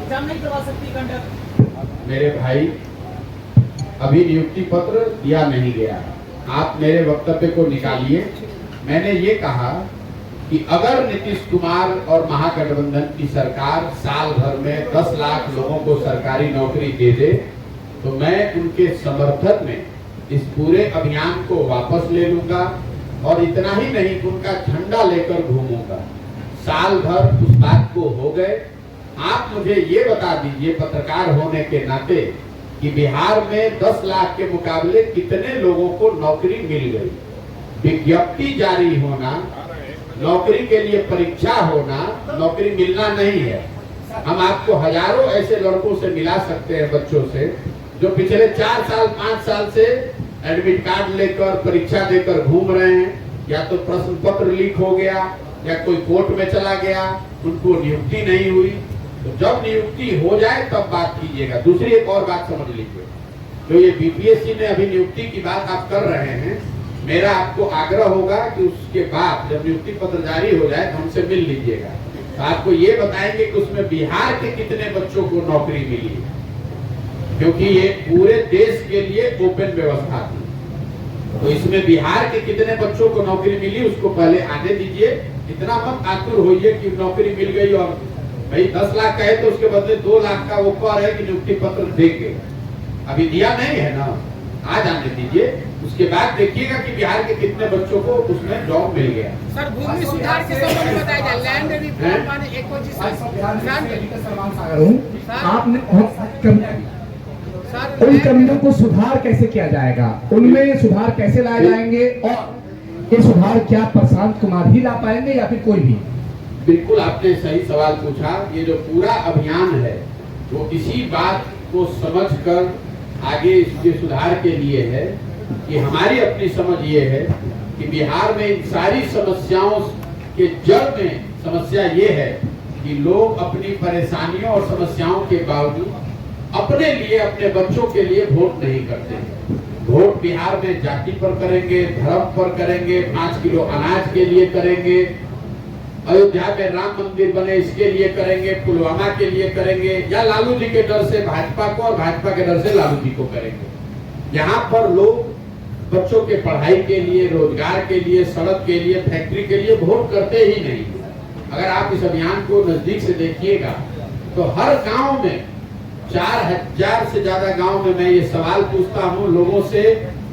Exam नहीं करवा सकती कंडक्ट। मेरे भाई, अभी नियुक्ति पत्र दिया नहीं गया, आप मेरे वक्तव्य को निकालिए। मैंने ये कहा कि अगर नीतीश कुमार और महागठबंधन की सरकार साल भर में 10 लाख लोगों को सरकारी नौकरी दे दे तो मैं उनके समर्थन में इस पूरे अभियान को वापस ले लूंगा और इतना ही नहीं, उनका झंडा लेकर घूमूंगा। साल भर उस बात को हो गए। आप मुझे ये बता दीजिए पत्रकार होने के नाते कि बिहार में 10 लाख के मुकाबले कितने लोगों को नौकरी मिल गई। विज्ञप्ति जारी होना, नौकरी के लिए परीक्षा होना, नौकरी मिलना नहीं है। हम आपको हजारों ऐसे लड़कों से मिला सकते हैं, बच्चों से, जो पिछले 4 साल 5 साल से एडमिट कार्ड लेकर परीक्षा देकर घूम रहे हैं, या तो प्रश्न पत्र लीक हो गया या कोई कोर्ट में चला गया, उनको नियुक्ति नहीं हुई। तो जब नियुक्ति हो जाए तब बात कीजिएगा। दूसरी एक और बात समझ लीजिए, जो ये बीपीएससी ने अभी नियुक्ति की बात आप कर रहे हैं, मेरा आपको आग्रह होगा कि उसके बाद जब नियुक्ति पत्र जारी हो जाए तो हमसे मिल लीजिएगा। तो आपको ये बताएंगे कि उसमें बिहार के कितने बच्चों को नौकरी मिली, क्योंकि ये पूरे देश के लिए ओपन व्यवस्था थी। तो इसमें बिहार के कितने बच्चों को नौकरी मिली उसको पहले आने दीजिए। इतना मत आतुर होइए कि नौकरी मिल गई और भाई 10 लाख का है तो उसके बदले 2 लाख का वो कह रहे कि नियुक्ति पत्र देंगे। अभी दिया नहीं है ना, आज आने दीजिए, उसके बाद देखिएगा कि बिहार के कितने बच्चों को उसमें जॉब मिल गया। सर, भूमि सुधार के संबंध में बताया जाए, लैंड रिफॉर्म माने आपने उन कमियों को सुधार कैसे किया जाएगा, उनमें सुधार कैसे लाए जाएंगे, और ये सुधार क्या प्रशांत कुमार ही ला पाएंगे या फिर कोई भी? बिल्कुल आपने सही सवाल पूछा। ये जो पूरा अभियान है वो इसी बात को समझकर आगे इसके सुधार के लिए है कि हमारी अपनी समझ ये है कि बिहार में इन सारी समस्याओं के जड़ में समस्या ये है कि लोग अपनी परेशानियों और समस्याओं के बावजूद अपने लिए, अपने बच्चों के लिए वोट नहीं करते। वोट बिहार में जाति पर करेंगे, धर्म पर करेंगे, 5 किलो अनाज के लिए करेंगे, अयोध्या में राम मंदिर बने इसके लिए करेंगे, पुलवामा के लिए करेंगे, या लालू जी के डर से भाजपा को और भाजपा के डर से लालू जी को करेंगे। यहाँ पर लोग बच्चों के पढ़ाई के लिए, रोजगार के लिए, सड़क के लिए, फैक्ट्री के लिए वोट करते ही नहीं। अगर आप इस अभियान को नजदीक से देखिएगा तो हर गांव में 4000 से ज्यादा गांव में मैं ये सवाल पूछता हूँ लोगों से,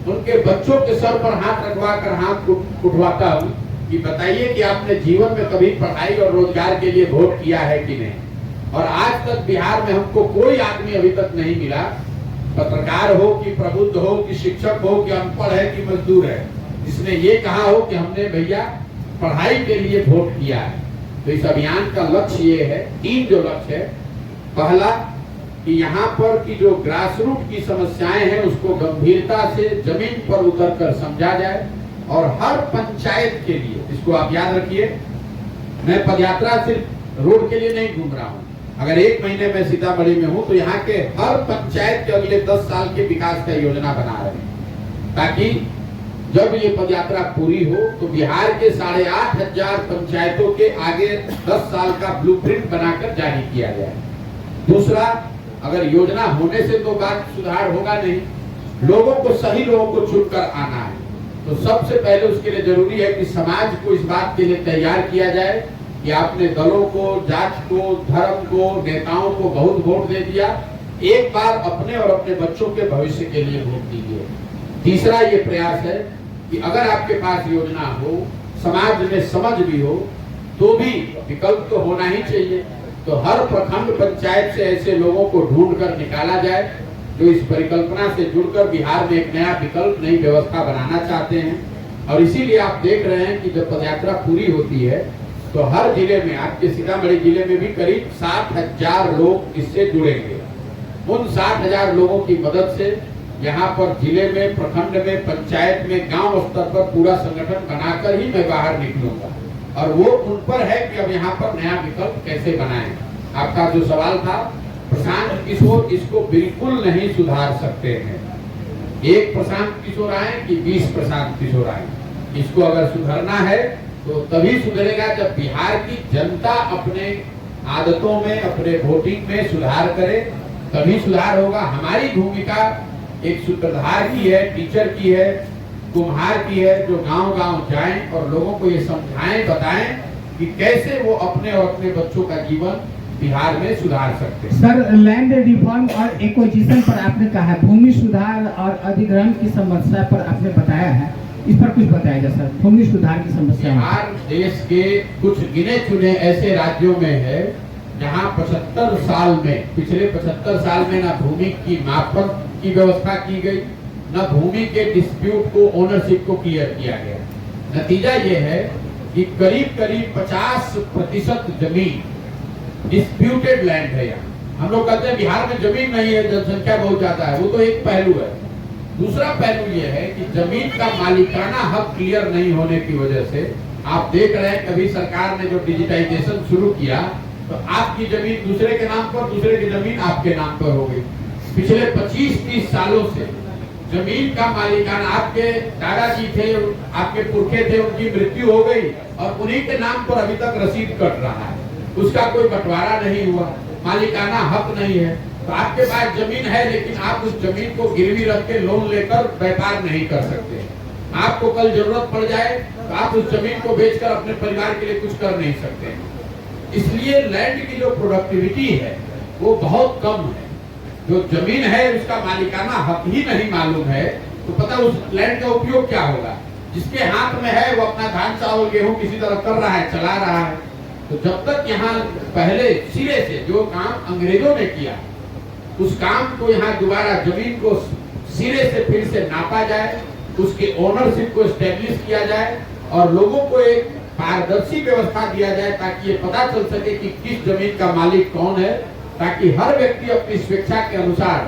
उनके बच्चों के सर पर हाथ रखवा कर हाथ उठवाता हूँ कि बताइए कि आपने जीवन में कभी पढ़ाई और रोजगार के लिए वोट किया है कि नहीं। और आज तक बिहार में हमको कोई आदमी अभी तक नहीं मिला, पत्रकार हो कि प्रबुद्ध हो कि शिक्षक हो कि अनपढ़ है कि मजदूर है, जिसने ये कहा हो कि हमने भैया पढ़ाई के लिए वोट किया है। तो इस अभियान का लक्ष्य ये है, 3 जो लक्ष्य है। पहला कि यहाँ पर की जो ग्रास रूट की समस्याएं हैं उसको गंभीरता से जमीन पर उतरकर समझा जाए, और हर पंचायत के लिए, इसको आप याद रखिए, मैं पदयात्रा सिर्फ रोड के लिए नहीं घूम रहा हूँ। अगर 1 महीने में सीतामढ़ी में हूँ तो यहाँ के हर पंचायत के अगले 10 साल के विकास का योजना बना रहे हैं, ताकि जब ये पदयात्रा पूरी हो तो बिहार के 8500 पंचायतों के आगे 10 साल का ब्लूप्रिंट बनाकर जारी किया जाए। दूसरा, अगर योजना होने से तो बात सुधार होगा नहीं, लोगों को, सही लोगों को चुनकर आना है। तो सबसे पहले उसके लिए जरूरी है कि समाज को इस बात के लिए तैयार किया जाए कि आपने दलों को, जात को, धर्म को, नेताओं को बहुत वोट दे दिया, एक बार अपने और अपने बच्चों के भविष्य के लिए वोट दीजिए। तीसरा ये प्रयास है कि अगर आपके पास योजना हो, समाज में समझ भी हो, तो भी विकल्प तो होना ही चाहिए। तो हर प्रखंड पंचायत से ऐसे लोगों को ढूंढ कर निकाला जाए जो इस परिकल्पना से जुड़कर बिहार में एक नया विकल्प, नई व्यवस्था बनाना चाहते हैं। और इसीलिए आप देख रहे हैं कि जब पदयात्रा पूरी होती है तो हर जिले में, आपके सीतामढ़ी जिले में भी करीब 60,000 लोग इससे जुड़ेंगे। उन 60,000 लोगों की मदद से यहाँ पर जिले में, प्रखंड में, पंचायत में, गांव स्तर पर पूरा संगठन बनाकर ही मैं बाहर निकलूंगा। और वो उन पर है कि अब यहाँ पर नया विकल्प कैसे बनाएं। आपका जो सवाल था, प्रशांत किशोर इसको बिल्कुल नहीं सुधार सकते हैं। 1 प्रशांत किशोर आए कि 20 प्रशांत किशोर आए, इसको अगर सुधरना है तो तभी सुधरेगा जब बिहार की जनता अपने आदतों में, अपने वोटिंग में सुधार करे, तभी सुधार होगा। हमारी भूमिका एक सूत्रधार की है, टीचर की है, कुम्हार की है, जो गांव-गांव जाएं और लोगों को ये समझाएं, बताएं कि कैसे वो अपने और अपने बच्चों का जीवन बिहार में सुधार सकते हैं। सर, लैंड रिफॉर्म और एक्विजिशन पर आपने कहा है, भूमि सुधार और अधिग्रहण की समस्या पर आपने बताया है, इस पर कुछ बताएगा सर, भूमि सुधार की समस्या। बिहार देश के कुछ गिने चुने ऐसे राज्यों में है जहां 75 साल में, पिछले 75 साल में ना भूमि की मापन की व्यवस्था की गई, न भूमि के डिस्प्यूट को, ओनरशिप को क्लियर किया गया। नतीजा ये है कि करीब करीब 50% जमीन डिस्प्यूटेड लैंड है। यहाँ हम लोग कहते हैं बिहार में जमीन नहीं है, जनसंख्या बहुत ज्यादा है, वो तो एक पहलू है। दूसरा पहलू ये है कि जमीन का मालिकाना हक क्लियर नहीं होने की वजह से आप देख रहे हैं, कभी सरकार ने जो डिजिटाइजेशन शुरू किया तो आपकी जमीन दूसरे के नाम पर, दूसरे की जमीन आपके नाम पर हो गई। पिछले 25-30 सालों से जमीन का मालिकाना, आपके दादाजी थे, आपके पुरखे थे, उनकी मृत्यु हो गई और उन्हीं के नाम पर अभी तक रसीद कट रहा है, उसका कोई बंटवारा नहीं हुआ, मालिकाना हक नहीं है। तो आपके पास जमीन है लेकिन आप उस जमीन को गिरवी रख के लोन लेकर व्यापार नहीं कर सकते। आपको कल जरूरत पड़ जाए तो आप उस जमीन को बेचकर अपने परिवार के लिए कुछ कर नहीं सकते। इसलिए लैंड की जो प्रोडक्टिविटी है वो बहुत कम है। जो जमीन है उसका मालिकाना हक ही नहीं मालूम है तो पता उस लैंड का उपयोग क्या होगा। जिसके हाथ में है वो अपना धान चावल गेहूं किसी तरह कर रहा है, चला रहा है। तो जब तक यहाँ पहले सिरे से जो काम अंग्रेजों ने किया उस काम को यहाँ दोबारा जमीन को सिरे से फिर से नापा जाए, उसके ओनरशिप को एस्टेब्लिश किया जाए और लोगों को एक पारदर्शी व्यवस्था दिया जाए ताकि ये पता चल सके कि किस जमीन का मालिक कौन है, ताकि हर व्यक्ति अपनी स्वेच्छा के अनुसार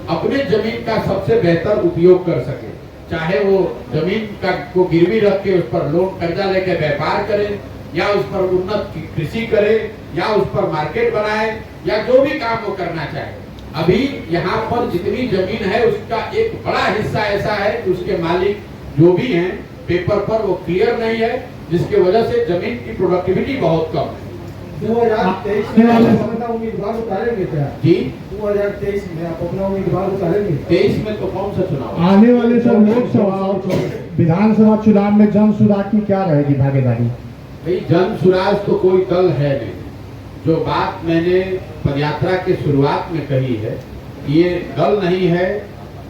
अपने जमीन का सबसे बेहतर उपयोग कर सके। चाहे वो जमीन का को गिरवी रख के उस पर लोन कर्जा लेके व्यापार करे या उस पर उन्नत कृषि करे या उस पर मार्केट बनाए या जो भी काम वो करना चाहे। अभी यहाँ पर जितनी जमीन है उसका एक बड़ा हिस्सा ऐसा है कि उसके मालिक जो भी हैं पेपर पर वो क्लियर नहीं है, जिसके वजह से जमीन की प्रोडक्टिविटी बहुत कम है। 2023 में आप अपना उम्मीदवार उतारेंगे क्या? जी 2023 में आप अपना उम्मीदवार उतारेंगे? 23 में तो कौन सा चुनाव? आने वाले सब लोकसभा और विधानसभा चुनाव में जन सुराग की क्या रहेगी भागीदारी? भाई जन सुराज तो कोई दल है नहीं। जो बात मैंने पदयात्रा के शुरुआत में कही है, ये दल नहीं है,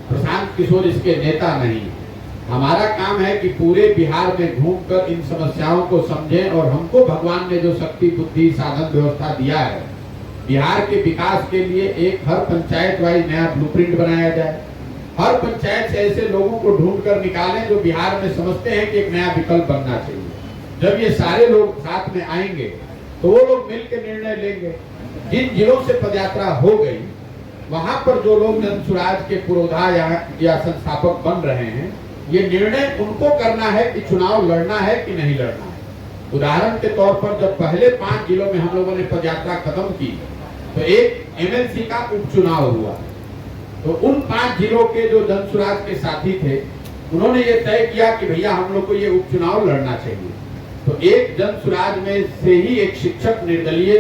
प्रशांत किशोर इसके नेता नहीं है। हमारा काम है कि पूरे बिहार में घूमकर इन समस्याओं को समझें और हमको भगवान ने जो शक्ति बुद्धि साधन व्यवस्था दिया है, बिहार के विकास के लिए एक हर पंचायत वाइज नया ब्लूप्रिंट बनाया जाए। हर पंचायत से ऐसे लोगों को ढूंढ कर निकालें जो बिहार में समझते हैं कि एक नया विकल्प बनना चाहिए। जब ये सारे लोग साथ में आएंगे तो वो लोग मिलकर निर्णय लेंगे। जिन जिलों से पदयात्रा हो गई वहां पर जो लोग जन सुराज के पुरोधा या संस्थापक बन रहे हैं, ये निर्णय उनको करना है कि चुनाव लड़ना है कि नहीं लड़ना है। उदाहरण के तौर पर जब पहले 5 जिलों में हम लोगों ने पदयात्रा खत्म की तो एक एमएलसी का उपचुनाव हुआ। तो उन 5 जिलों के जो जन सुराज के साथी थे उन्होंने ये तय किया कि भैया हम लोग को ये उपचुनाव लड़ना चाहिए। तो एक जन सुराज में से ही एक शिक्षक निर्दलीय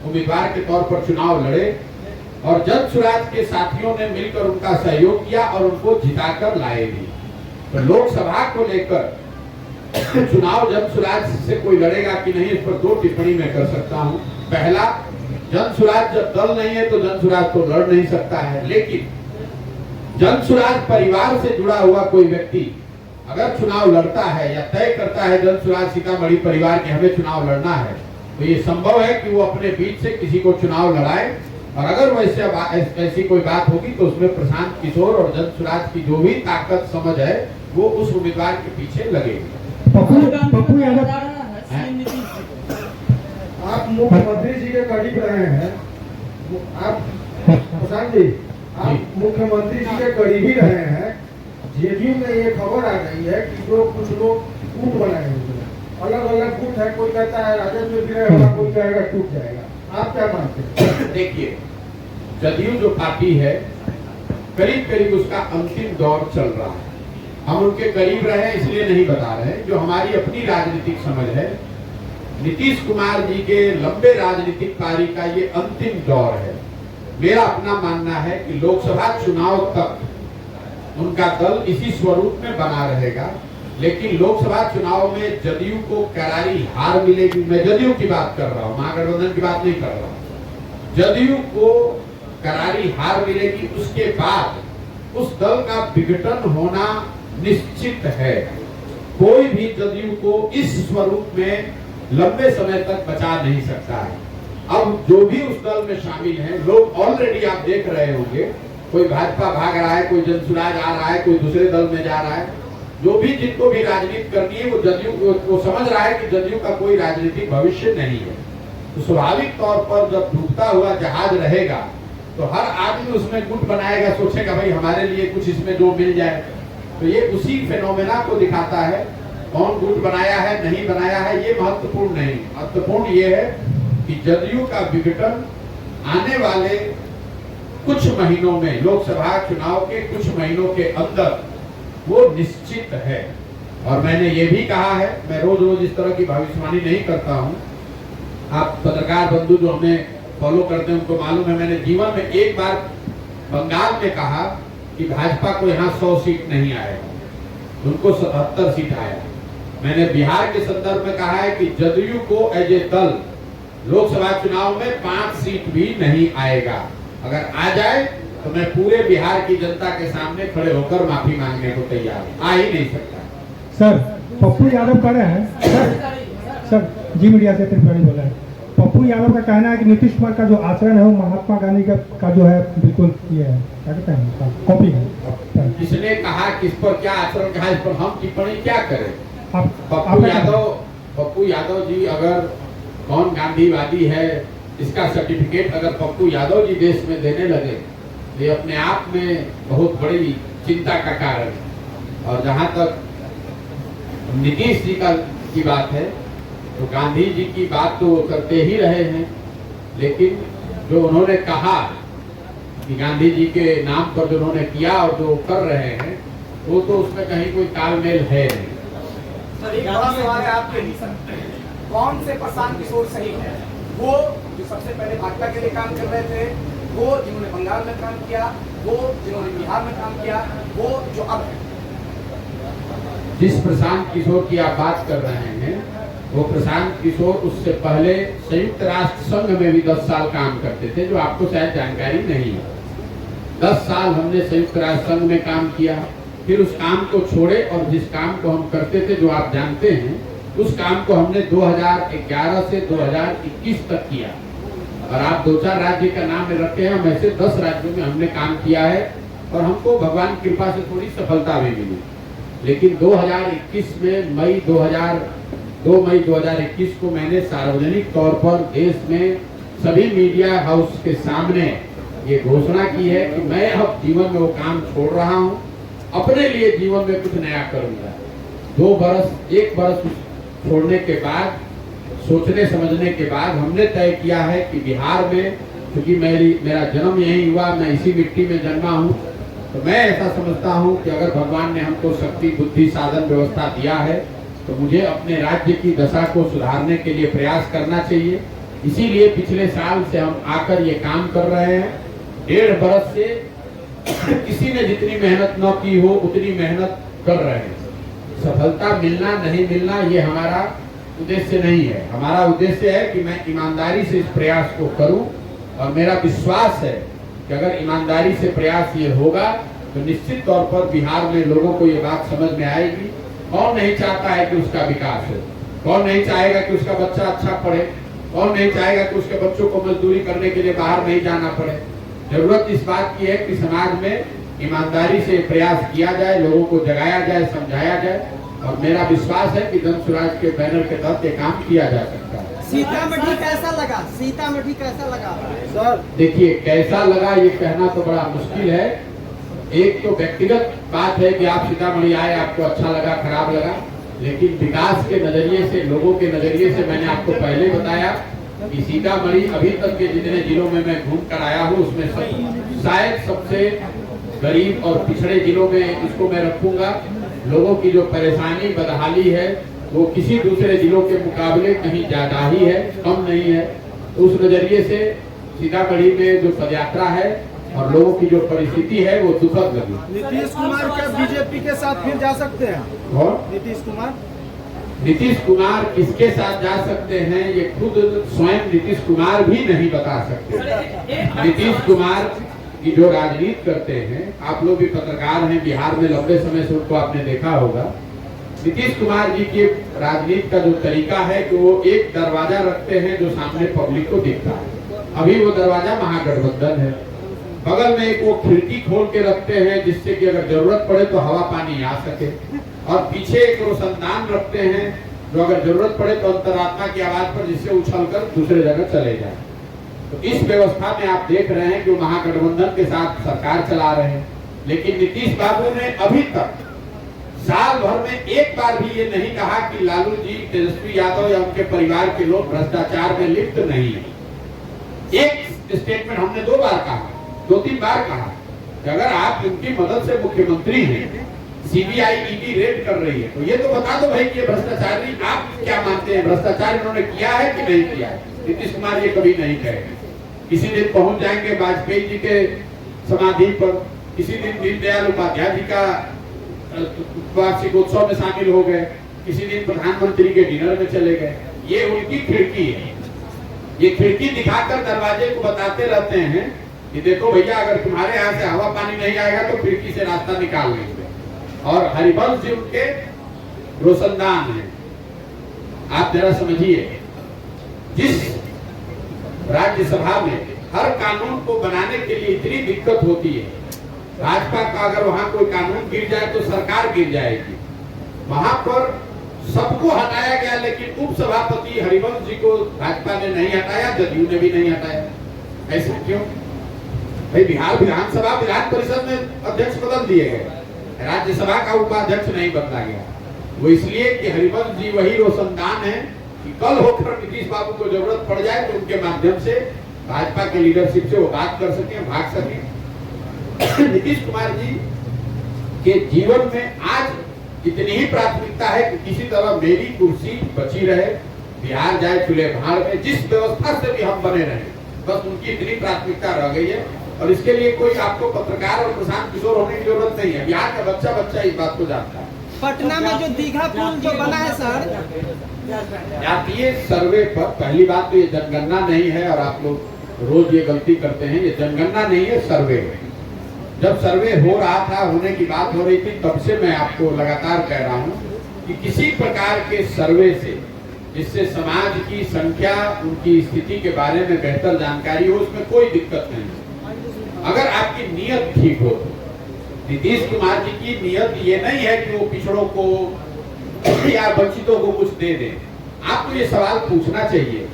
उम्मीदवार के तौर पर चुनाव लड़े और जन सुराज के साथियों ने मिलकर उनका सहयोग किया और उनको जिताकर लाए भी। तो लोकसभा को लेकर चुनाव जन सुराज से कोई लड़ेगा कि नहीं, इस पर 2 टिप्पणी मैं कर सकता हूं। पहला, जन सुराज जब दल नहीं है तो जन सुराज तो लड़ नहीं सकता है, लेकिन जन सुराज परिवार से जुड़ा हुआ कोई व्यक्ति अगर चुनाव लड़ता है या तय करता है जन सुराज सीतामढ़ी परिवार के हमें चुनाव लड़ना है, तो ये संभव है कि वो अपने बीच से किसी को चुनाव लड़ाए। और अगर वैसे ऐसी कोई बात होगी तो उसमें प्रशांत किशोर और जन सुराज की जो भी ताकत समझ है वो उस उम्मीदवार के पीछे लगेगी। पप्पू यादव, आप मुख्यमंत्री जी के करीब रहे हैं, आप प्रशांत जी आप मुख्यमंत्री जी के करीब ही रहे हैं। जेडीयू में ये खबर आ गई है कि जो कुछ लोग गुट बनाए हुए हैं, अलग अलग गुट है, कोई कहता है राजद में भी रहेगा, कोई कहेगा टूट जाएगा। आप क्या मानते हैं? देखिए, जदयू जो पार्टी है करीब करीब उसका अंतिम दौर चल रहा है। हम उनके करीब रहे इसलिए नहीं बता रहे, जो हमारी अपनी राजनीतिक समझ है नीतीश कुमार जी के लंबे राजनीतिक पारी का ये अंतिम दौर है। मेरा अपना मानना है कि लोकसभा चुनाव तक उनका दल इसी स्वरूप में बना रहेगा, लेकिन लोकसभा चुनाव में जदयू को करारी हार मिलेगी। मैं जदयू की बात कर रहा हूँ, महागठबंधन की बात नहीं कर रहा हूँ। जदयू को करारी हार मिलेगी, उसके बाद उस दल का विघटन होना निश्चित है। कोई भी जदयू को इस स्वरूप में लंबे समय तक बचा नहीं सकता है। अब जो भी उस दल में शामिल हैं, लोग ऑलरेडी आप देख रहे होंगे, कोई भाजपा भाग रहा है, कोई जनसुराज आ रहा है, कोई दूसरे दल में जा रहा है। जो भी जिनको भी राजनीति करनी है वो जदयू को समझ रहा है कि जदयू का कोई राजनीतिक भविष्य नहीं है। तो स्वाभाविक तौर पर जब डूबता हुआ जहाज रहेगा तो हर आदमी उसमें गुट बनाएगा, सोचेगा भाई हमारे लिए कुछ इसमें जो मिल जाए। तो ये उसी फेनोमेना को दिखाता है। कौन गुट बनाया है नहीं बनाया है ये महत्वपूर्ण नहीं, महत्वपूर्ण ये है कि जदयू का विघटन आने वाले कुछ महीनों में, लोकसभा चुनाव के कुछ महीनों के अंदर वो निश्चित है। और मैंने ये भी कहा है, मैं रोज रोज इस तरह की भविष्यवाणी नहीं करता हूँ। आप पत्रकार बंधु जो हमें फॉलो करते हैं उनको मालूम है, मैंने जीवन में एक बार बंगाल में कहा कि भाजपा को यहाँ 100 सीट नहीं आएगा, उनको 77 सीट आया। मैंने बिहार के संदर्भ में कहा है कि जदयू को एज ए दल लोकसभा चुनाव में 5 सीट भी नहीं आएगा। अगर आ जाए तो मैं पूरे बिहार की जनता के सामने खड़े होकर माफी मांगने को तैयार हूँ। आ ही नहीं सकता। सर पप्पू यादव कह रहे हैं सर जी मीडिया से त्रिपुरारी बोल रहे हैं। पप्पू यादव का कहना है कि नीतीश कुमार का जो आचरण है वो महात्मा गांधी का जो है बिल्कुल ये है, क्या कहते हैं, कॉपी है। किसने कहा, किस पर क्या आचरण कहा, इस पर हम टिप्पणी क्या करें? पप्पू यादव जी अगर कौन गांधीवादी है इसका सर्टिफिकेट अगर पप्पू यादव जी देश में देने लगे तो ये अपने आप में बहुत बड़ी चिंता का कारण है। और जहां तक नीतीश जी की बात है तो गांधी जी की बात तो वो करते ही रहे हैं, लेकिन जो उन्होंने कहा कि गांधी जी के नाम पर जो उन्होंने किया और जो कर रहे हैं वो तो उसमें कहीं कोई तालमेल है नहीं। सर एक बड़ा सवाल है आपके लिए, कौन से प्रशांत किशोर सही है? वो जो सबसे पहले भाजपा के लिए काम कर रहे थे, वो जिन्होंने बंगाल में काम किया, वो जिन्होंने बिहार में काम किया, वो जो अब है? जिस प्रशांत किशोर की आप बात कर रहे हैं वो प्रशांत किशोर उससे पहले संयुक्त राष्ट्र संघ में भी 10 साल काम करते थे, जो आपको शायद जानकारी नहीं है। 10 साल हमने संयुक्त राष्ट्र संघ में काम किया, फिर उस काम को छोड़े और जिस काम को हम करते थे जो आप जानते हैं उस काम को हमने 2011 से 2021 तक किया। और आप 2-4 राज्य का नाम रखे हैं, हम ऐसे 10 राज्यों में हमने काम किया है और हमको भगवान की कृपा से थोड़ी सफलता भी मिली। लेकिन 2021 में दो मई 2021 को मैंने सार्वजनिक तौर पर देश में सभी मीडिया हाउस के सामने ये घोषणा की है कि मैं अब जीवन में वो काम छोड़ रहा हूँ, अपने लिए जीवन में कुछ नया करूंगा। 1 बरस छोड़ने के बाद, सोचने समझने के बाद हमने तय किया है कि बिहार में, क्योंकि मेरा जन्म यहीं हुआ, मैं इसी मिट्टी में जन्मा हूँ, तो मैं ऐसा समझता हूँ कि अगर भगवान ने हमको शक्ति, बुद्धि, साधन, व्यवस्था दिया है तो मुझे अपने राज्य की दशा को सुधारने के लिए प्रयास करना चाहिए। इसीलिए पिछले साल से हम आकर ये काम कर रहे हैं। 1.5 बरस से किसी ने जितनी मेहनत न की हो उतनी मेहनत कर रहे हैं। सफलता मिलना नहीं मिलना ये हमारा उद्देश्य नहीं है। हमारा उद्देश्य है कि मैं ईमानदारी से इस प्रयास को करूं और मेरा विश्वास है कि अगर ईमानदारी से प्रयास ये होगा तो निश्चित तौर पर बिहार में लोगों को ये बात समझ में आएगी। कौन नहीं चाहता है कि उसका विकास हो? कौन नहीं चाहेगा कि उसका बच्चा अच्छा पढ़े? कौन नहीं चाहेगा कि उसके बच्चों को मजदूरी करने के लिए बाहर नहीं जाना पड़े? जरूरत इस बात की है कि समाज में ईमानदारी से प्रयास किया जाए, लोगों को जगाया जाए, समझाया जाए। और मेरा विश्वास है कि जनसुराज के बैनर के तहत ये काम किया जा सकता है। सीतामढ़ी कैसा लगा? सीतामढ़ी कैसा लगा सर? देखिए, कैसा लगा ये कहना तो बड़ा मुश्किल है। एक तो व्यक्तिगत बात है कि आप सीतामढ़ी आए, आपको अच्छा लगा, खराब लगा, लेकिन विकास के नजरिए से, लोगों के नजरिए से मैंने आपको पहले बताया कि सीतामढ़ी अभी तक के जितने जिलों में मैं घूम कर आया हूँ उसमें शायद सबसे गरीब और पिछड़े जिलों में इसको मैं रखूंगा। लोगों की जो परेशानी, बदहाली है, वो किसी दूसरे जिलों के मुकाबले कहीं ज्यादा ही है, कम नहीं है। तो उस नजरिए से सीतामढ़ी में जो पदयात्रा है और लोगों की जो परिस्थिति है वो दुखद लगी। नीतीश कुमार क्या बीजेपी के साथ फिर जा सकते हैं? और नीतीश कुमार किसके साथ जा सकते हैं ये खुद स्वयं नीतीश कुमार भी नहीं बता सकते। नीतीश कुमार की जो राजनीति करते हैं, आप लोग भी पत्रकार हैं, बिहार में लंबे समय से उनको आपने देखा होगा। नीतीश कुमार जी की राजनीति का जो तरीका है कि वो एक दरवाजा रखते हैं जो सामने पब्लिक को दिखता है। अभी वो दरवाजा महागठबंधन है। बगल में एक वो खिड़की खोल के रखते हैं जिससे कि अगर जरूरत पड़े तो हवा पानी आ सके, और पीछे एक रोशनदान रखते हैं जो अगर जरूरत पड़े तो अंतरात्मा की आवाज पर जिससे उछलकर दूसरे जगह चले जाए। तो इस व्यवस्था में आप देख रहे हैं कि वो महागठबंधन के साथ सरकार चला रहे हैं। लेकिन नीतीश बाबू ने अभी तक साल भर में एक बार भी ये नहीं कहा कि लालू जी, तेजस्वी यादव या उनके परिवार के लोग भ्रष्टाचार में लिप्त नहीं है। एक स्टेटमेंट हमने 2 बार कहा, 2-3 बार कहा कि अगर आप उनकी मदद से मुख्यमंत्री हैं, सीबीआई ईडी रेड कर रही है, तो ये तो बता दो भाई कि भ्रष्टाचार नहीं। आप क्या मानते हैं, भ्रष्टाचार इन्होंने किया है कि नहीं किया है? नीतीश कुमार ये कभी नहीं कहेंगे। किसी दिन पहुंच जाएंगे वाजपेयी जी के समाधि पर, किसी दिन दीनदयाल उपाध्याय जी का वार्षिकोत्सव में शामिल हो गए, किसी दिन प्रधानमंत्री के डिनर में चले गए। ये उनकी खिड़की है। ये खिड़की दिखाकर दरवाजे को बताते रहते हैं कि देखो भैया, अगर तुम्हारे यहाँ से हवा पानी नहीं आएगा तो खिड़की से रास्ता निकाल लेंगे। और हरिवंश जी उनके रोशनदान है। आप जरा समझिए, जिस राज्यसभा में हर कानून को बनाने के लिए इतनी दिक्कत होती है, भाजपा का अगर वहां कोई कानून गिर जाए तो सरकार गिर जाएगी। वहां पर सबको हटाया गया, लेकिन उप सभापति हरिवंश जी को भाजपा ने नहीं हटाया, जदयू ने भी नहीं हटाया। ऐसा क्यों भाई? बिहार विधानसभा विधान परिषद में अध्यक्ष बदल दिए गए, राज्यसभा का उपाध्यक्ष नहीं बदला गया। वो इसलिए कि हरिवंश जी वही रोशनदान है कि कल होकर नीतीश बाबू को जरूरत पड़ जाए तो उनके माध्यम से भाजपा के लीडरशिप से वो बात कर सके, भाग सके। नीतीश कुमार जी के जीवन में आज इतनी ही प्राथमिकता है कि किसी तरह मेरी कुर्सी बची रहे, बिहार जाए चूल्हे भाड़ में, जिस व्यवस्था से भी हम बने रहे, बस उनकी इतनी प्राथमिकता रह गई है। और इसके लिए कोई आपको पत्रकार और प्रशांत किशोर होने की जरूरत नहीं है। बिहार का बच्चा बच्चा इस बात को जानता है। पटना में जो दीघा पुल जो बना है सर, जातीय सर्वे पर पहली बात तो ये जनगणना नहीं है, और आप लोग रोज ये गलती करते हैं। ये जनगणना नहीं है, सर्वे है। जब सर्वे हो रहा था, होने की बात हो रही थी, तब से मैं आपको लगातार कह रहा हूँ कि किसी प्रकार के सर्वे से जिससे समाज की संख्या, उनकी स्थिति के बारे में बेहतर जानकारी हो, उसमें कोई दिक्कत नहीं। अगर आपकी नियत ठीक हो तो नीतीश कुमार जी की नियत ये नहीं है कि वो पिछड़ों को या वंचितों को कुछ दे दें। आपको ये सवाल पूछना चाहिए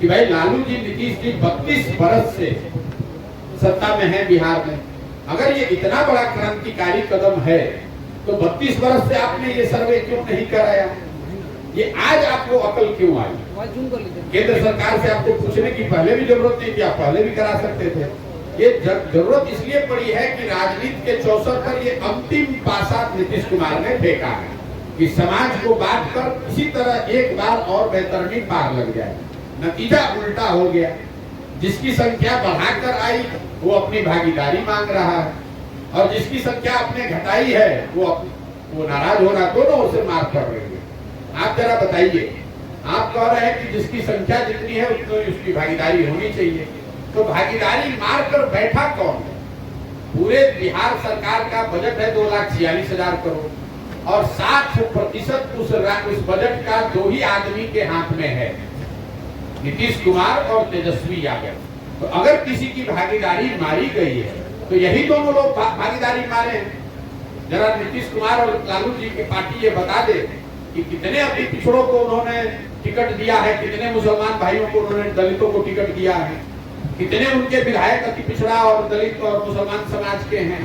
कि भाई लालू जी, नीतीश जी 32 बरस से सत्ता में है बिहार में। अगर ये इतना बड़ा क्रांतिकारी कदम है तो 32 बरस से आपने ये सर्वे क्यों नहीं कराया? ये आज आपको अकल क्यों आई? केंद्र सरकार से आपको पूछने की पहले भी जरूरत नहीं थी, आप पहले भी करा सकते थे। ये जरूरत इसलिए पड़ी है कि राजनीति के चौसर पर ये अंतिम पासा नीतीश कुमार ने फेंका है कि समाज को बांट कर किसी तरह एक बार और बेतरनी पार लग जाए। नतीजा उल्टा हो गया। जिसकी संख्या बढ़ाकर आई वो अपनी भागीदारी मांग रहा है, और जिसकी संख्या आपने घटाई है वो नाराज हो रहा, दोनों ओर से मार पड़ रही है। आप जरा बताइए, आप कह रहे हैं कि जिसकी संख्या जितनी है उतनी उसकी भागीदारी होनी चाहिए, तो भागीदारी मारकर बैठा कौन है? पूरे बिहार सरकार का बजट है 2,46,000 करोड़, और 60% उस बजट का 2 ही आदमी के हाथ में है, नीतीश कुमार और तेजस्वी यादव। तो अगर किसी की भागीदारी मारी गई है तो यही दोनों लोग भागीदारी मारे हैं। जरा नीतीश कुमार और लालू जी की पार्टी ये बता दे कि कितने अपने पिछड़ों को उन्होंने टिकट दिया है, कितने मुसलमान भाइयों को उन्होंने, दलितों को टिकट दिया है, कितने उनके विधायक अति पिछड़ा और दलित और मुसलमान समाज के हैं,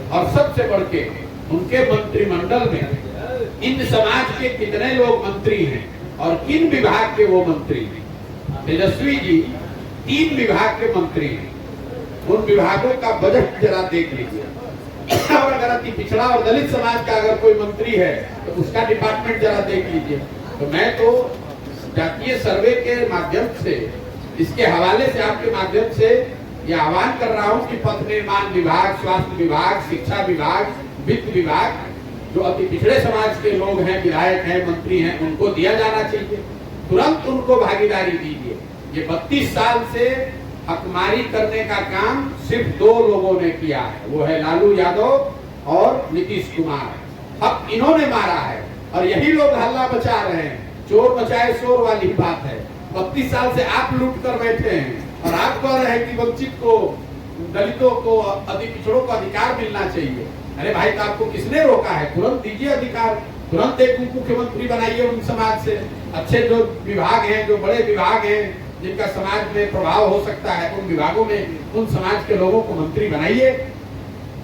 और सबसे बढ़ के उनके मंत्रिमंडल में इन समाज के कितने लोग मंत्री हैं और किन विभाग के वो मंत्री हैं। तेजस्वी जी 3 विभाग के मंत्री हैं। उन विभागों का बजट जरा देख लीजिए, और अगर अति पिछड़ा और दलित समाज का अगर कोई मंत्री है तो उसका डिपार्टमेंट जरा देख लीजिए। तो मैं तो जातीय सर्वे के माध्यम से, इसके हवाले से, आपके माध्यम से ये आह्वान कर रहा हूं कि पथ निर्माण विभाग, स्वास्थ्य विभाग, शिक्षा विभाग, वित्त विभाग, जो अति पिछड़े समाज के लोग हैं, विधायक हैं, मंत्री हैं, उनको दिया जाना चाहिए। तुरंत उनको भागीदारी दीजिए। ये 32 साल से हकमारी करने का काम सिर्फ 2 लोगों ने किया है, वो है लालू यादव और नीतीश कुमार। अब इन्होंने मारा है और यही लोग हल्ला मचा रहे हैं। चोर मचाए शोर वाली बात है। 32 साल से आप लूट कर बैठे हैं और आप कह रहे हैं कि वंचित को, दलितों को, अति पिछड़ों को अधिकार मिलना चाहिए। अरे भाई, तो आपको किसने रोका है? तुरंत दीजिए अधिकार, तुरंत एक मुख्यमंत्री बनाइए उन समाज से। अच्छे जो विभाग हैं, जो बड़े विभाग हैं, जिनका समाज में प्रभाव हो सकता है, उन विभागों में उन समाज के लोगों को मंत्री बनाइए।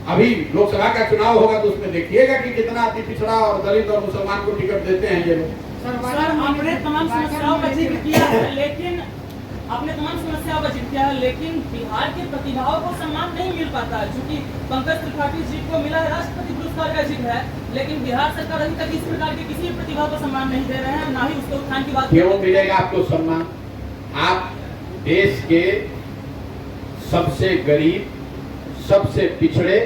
अभी लोकसभा का चुनाव होगा तो उसमें देखिएगा कि कितना अति पिछड़ा और दलित और मुसलमान को टिकट देते हैं ये लोग। सर, आपने तमाम समस्याओं का जिक्र किया है, लेकिन बिहार के प्रतिभाओं को सम्मान नहीं मिल पाता है। चूंकि पंकज त्रिपाठी जी को मिला है राष्ट्रपति पुरस्कार का जिक्र है, लेकिन बिहार सरकार अभी तक इस प्रकार के किसी प्रतिभा को सम्मान नहीं दे रहे हैं, ना ही उसके उत्थान की बात। क्यों मिलेगा आपको सम्मान? आप देश के सबसे गरीब, सबसे पिछड़े,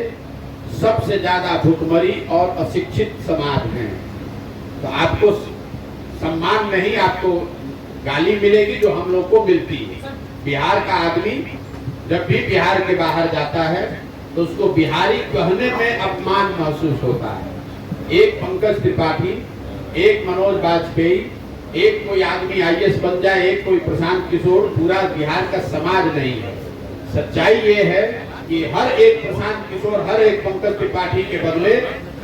सबसे ज्यादा भुखमरी और अशिक्षित समाज हैं, तो आपको सम्मान नहीं, आपको गाली मिलेगी जो हम लोग को मिलती है। बिहार का आदमी जब भी बिहार के बाहर जाता है तो उसको बिहारी कहने में अपमान महसूस होता है। एक पंकज त्रिपाठी, एक मनोज वाजपेयी, एक कोई आदमी IAS बन जाए, एक कोई प्रशांत किशोर, पूरा बिहार का समाज नहीं है। सच्चाई ये है कि हर एक प्रशांत किशोर, हर एक पंकज त्रिपाठी के बदले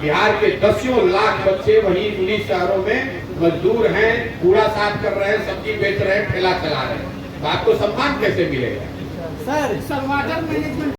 बिहार के 10 लाख बच्चे वहीं 19 शहरों में मजदूर हैं, कूड़ा साफ कर रहे हैं, सब्जी बेच रहे हैं, ठेला चला रहे हैं। तो आपको सम्मान कैसे मिलेगा? Sir, water management